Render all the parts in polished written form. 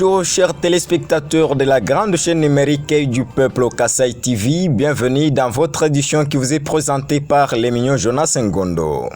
Bonjour chers téléspectateurs de la grande chaîne numérique du peuple Kasai TV, bienvenue dans votre édition qui vous est présentée par l'émignon Jonas Ngondo.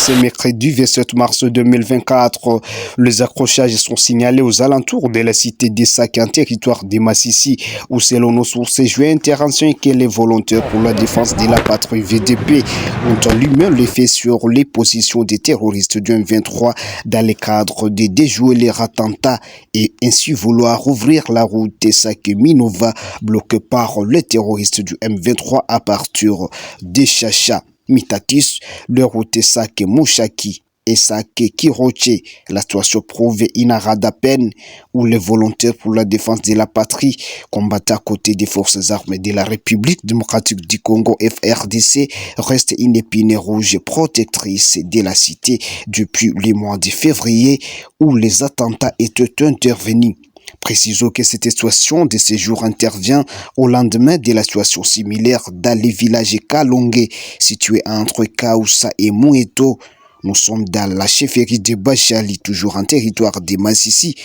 Ce mercredi 27 mars 2024, les accrochages sont signalés aux alentours de la cité d'Essac, en territoire de Massissi, où selon nos sources, joué intervention que les volontaires pour la défense de la patrie VDP ont allumé les faits sur les positions des terroristes du M23 dans le cadre de déjouer les attentats et ainsi vouloir ouvrir la route Essac-Minova bloquée par les terroristes du M23 à partir de Chacha. Mitatis, le route Sak Mouchaki et Sak Kiroche. La situation prouve une rade à peine où les volontaires pour la défense de la patrie combattent à côté des forces armées de la République démocratique du Congo FRDC restent une épine rouge protectrice de la cité depuis le mois de février où les attentats étaient intervenus. Précisons que cette situation de séjour intervient au lendemain de la situation similaire dans les villages Kalonge situés entre Kaoussa et Moueto. Nous sommes dans la chefferie de Bachali, toujours en territoire de Massissi,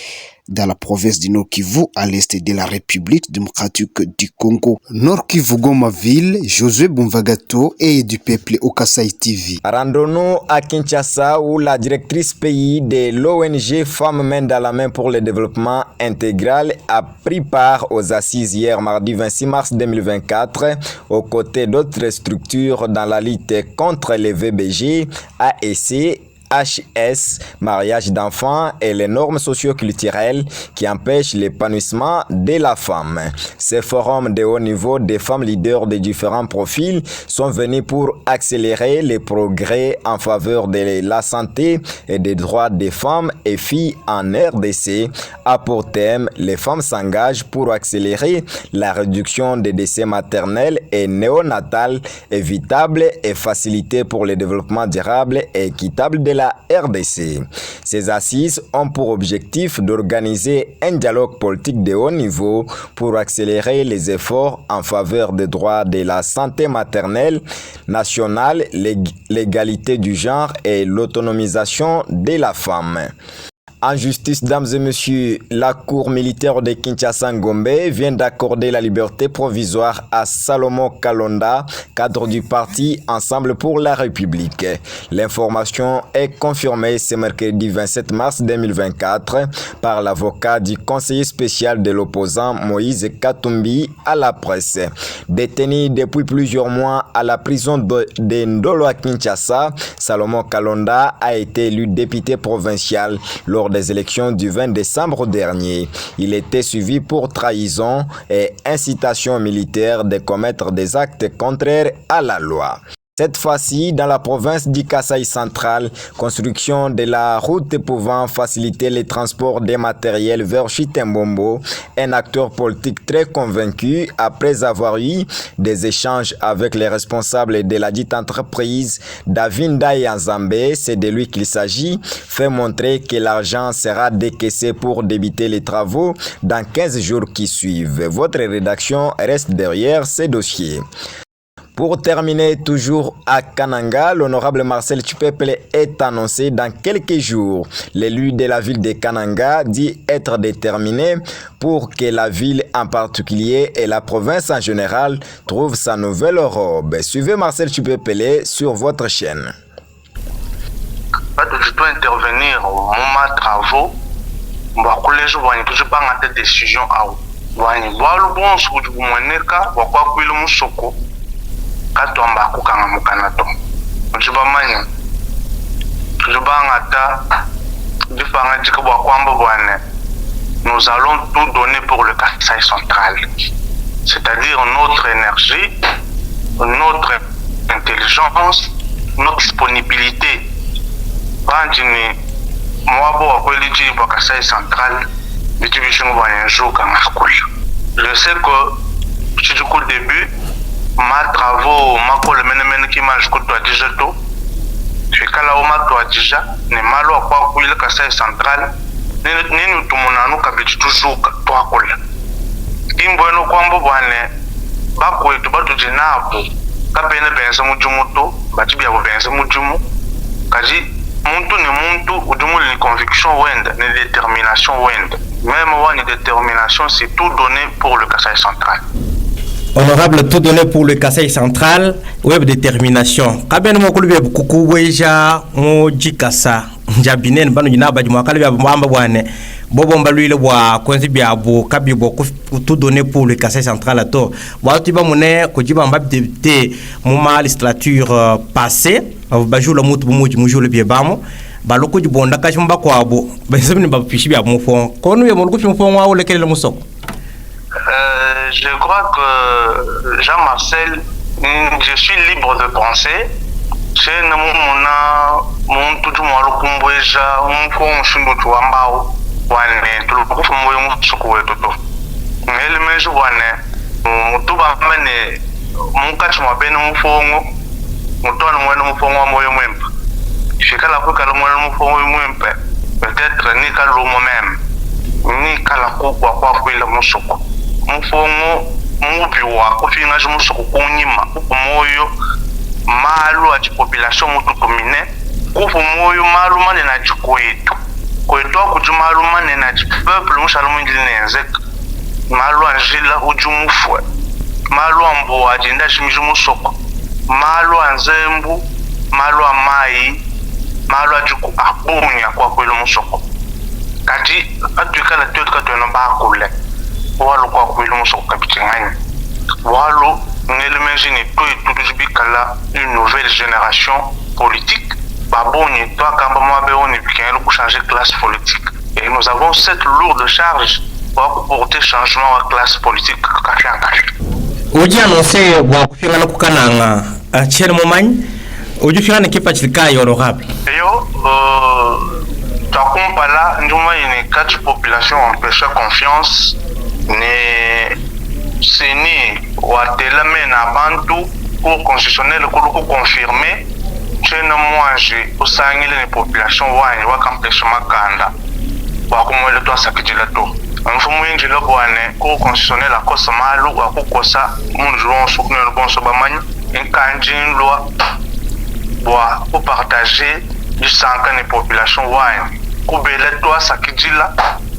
dans la province du Nord Kivu, à l'est de la République démocratique du Congo. Nord Kivu Goma ville, Josué Bonvagato et du peuple au Kasai TV. Rendons-nous à Kinshasa où la directrice pays de l'ONG Femmes Main dans la Main pour le développement intégral a pris part aux assises hier mardi 26 mars 2024 aux côtés d'autres structures dans la lutte contre les VBG, AEC, HS, mariage d'enfants et les normes socio-culturelles qui empêchent l'épanouissement de la femme. Ces forums de haut niveau des femmes leaders de différents profils sont venus pour accélérer les progrès en faveur de la santé et des droits des femmes et filles en RDC. À pour thème, les femmes s'engagent pour accélérer la réduction des décès maternels et néonatals évitables et faciliter pour le développement durable et équitable de la RDC. Ces assises ont pour objectif d'organiser un dialogue politique de haut niveau pour accélérer les efforts en faveur des droits de la santé maternelle nationale, l'égalité du genre et l'autonomisation de la femme. En justice, dames et messieurs, la Cour militaire de Kinshasa-Ngombe vient d'accorder la liberté provisoire à Salomon Kalonda, cadre du parti Ensemble pour la République. L'information est confirmée ce mercredi 27 mars 2024 par l'avocat du conseiller spécial de l'opposant Moïse Katumbi à la presse. Détenu depuis plusieurs mois à la prison de Ndolo à Kinshasa, Salomon Kalonda a été élu député provincial lors des élections du 20 décembre dernier. Il était suivi pour trahison et incitation militaire de commettre des actes contraires à la loi. Cette fois-ci, dans la province du Kasai central, construction de la route pouvant faciliter les transports des matériels vers Chitembombo, un acteur politique très convaincu après avoir eu des échanges avec les responsables de la dite entreprise Davinda Yanzambe, c'est de lui qu'il s'agit, fait montrer que l'argent sera décaissé pour débuter les travaux dans 15 jours qui suivent. Votre rédaction reste derrière ces dossiers. Pour terminer, toujours à Kananga, l'honorable Marcel Tshipepele est annoncé dans quelques jours. L'élu de la ville de Kananga dit être déterminé pour que la ville en particulier et la province en général trouvent sa nouvelle robe. Suivez Marcel Tshipepele sur votre chaîne. Je dois intervenir au moment de travaux. Je vais prendre des décisions. Katomba kukanga mukanato njibamanya njibangata difanga dikabwa kwamba bwane nous allons tout donner pour le Kasai central, c'est-à-dire notre énergie, notre intelligence, notre disponibilité. Bandini mwabo wakweli jiba Kasai central bitibishingo banyenjuka ngakula. Je sais que si du coup le début ma travaux ma ko le menemene qui mange ko to déjà to je kala o ma to déjà ne malo kwa kuile Kasai central nini tumunanu kabiti tuzuka twakula imbweno kwamba bwane bakwetu batujinapo kapene benza mujumuto batibya benza mujumu kaji muntu ni muntu ujumu ni conviction wende ni détermination wende même wani détermination c'est tout donné pour le Kasaï central. Honorable, tout donné pour le Kasaï central, web détermination. Kabene mo kulube kuku weja mo jikasa njabinen banu jina ba juma kalbe bamba bwane bobo mbalwile bwa kwenzi bya bo kabibo tout donné pour le Kasaï central ato ba tiba mune ko jiba mbab député mo ma législature passée ba jour le mutu muji mu jour le biebamo ba loko ji bonda kashi mba kwabo ba sebni ba fishi bya mo fon konu ye mo loko fi mo fon wa ole kele mo sok. Je crois que Jean-Marcel, je suis libre de penser. C'est mon tout le kumboja on shindu tuambao wane tulukufu moyo musuku wetu to ngeli meju wane mutuba mane munkati mwabene mufongo mutona mwene mufongo moyo mwempa fikala kwekala mwene mufongo mwempa peut-être ni kalumo même ni kala kokwa kwa kwila musuku mufongo mubiwa kufinga jumusuku kunyima moyo malu a population mutu komine kufu moyo malu mane na jikwetu kwetu akujumalu mane na peuple mushalumu ngilinenzek malu anjila ujumufwe malu ambo ajinda shimijumu soko malu anzembu malu amai malu ajiku abunya kwa kwelu musoko kati atukala tutka tona bakule walu kwa kwelu musoko kabitingani walu n'imagine tout une nouvelle génération politique. Baboni, toi, quand on est changer de classe politique. Et nous avons cette lourde charge pour porter changement à classe politique. Oji annoncé wa kufika na kukananga chele momany oji fika na kipa chilika honorable. Yo takompa là nduma une quatre population empêche confiance ne seni watela mena bantu pour constitutionnel ko confirmer chena mwanji usangile ni population wani wakampesha makanda wakumwele to asakijila to mfumu inji lo bwane ko constitutionnel akosa malu akukosa munju wonso kunelo bonso bamanyi enkanji loi bwa pour partager du sanka ni population wani kubele to asakijila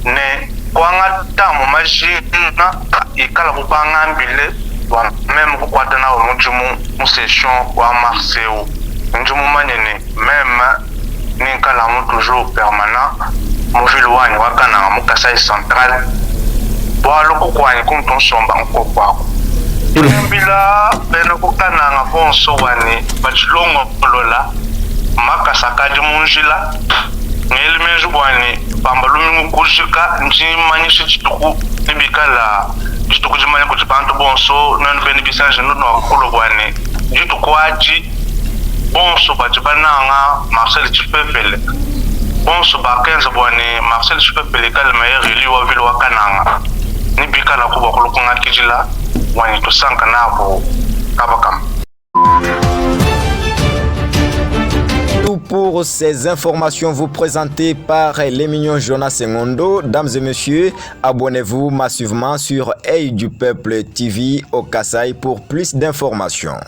ne kwanga tamu majina ikala bupanga mbile wa même kukwata na omujumu mu session wa Marseille njumu manene même ninkala mu toujours permanent mu ville wani wakana mu Kasaï central bwalo kukwani kuntu somba nkokwa mbila beno kukana nga bonso wani bachilongo lola makasakaji munjila ngeli meju bwani pambalumi kushika njimanyishi chituku nibikala chituku jimanya kuchipantu bonso nanu beni bisanje nuno wakulo bwani chituku aji bonso bachibananga Marcel Chipepele bonso bakenza bwani Marcel Chipepele kale meilleur élu wa ville wa Kananga nibikala kuba kulukunga kijila wani tusanka nabo kabakam. Pour ces informations vous présentées par l'émignon Jonas Sengondo. Dames et messieurs, abonnez-vous massivement sur Œil du Peuple TV au Kasaï pour plus d'informations.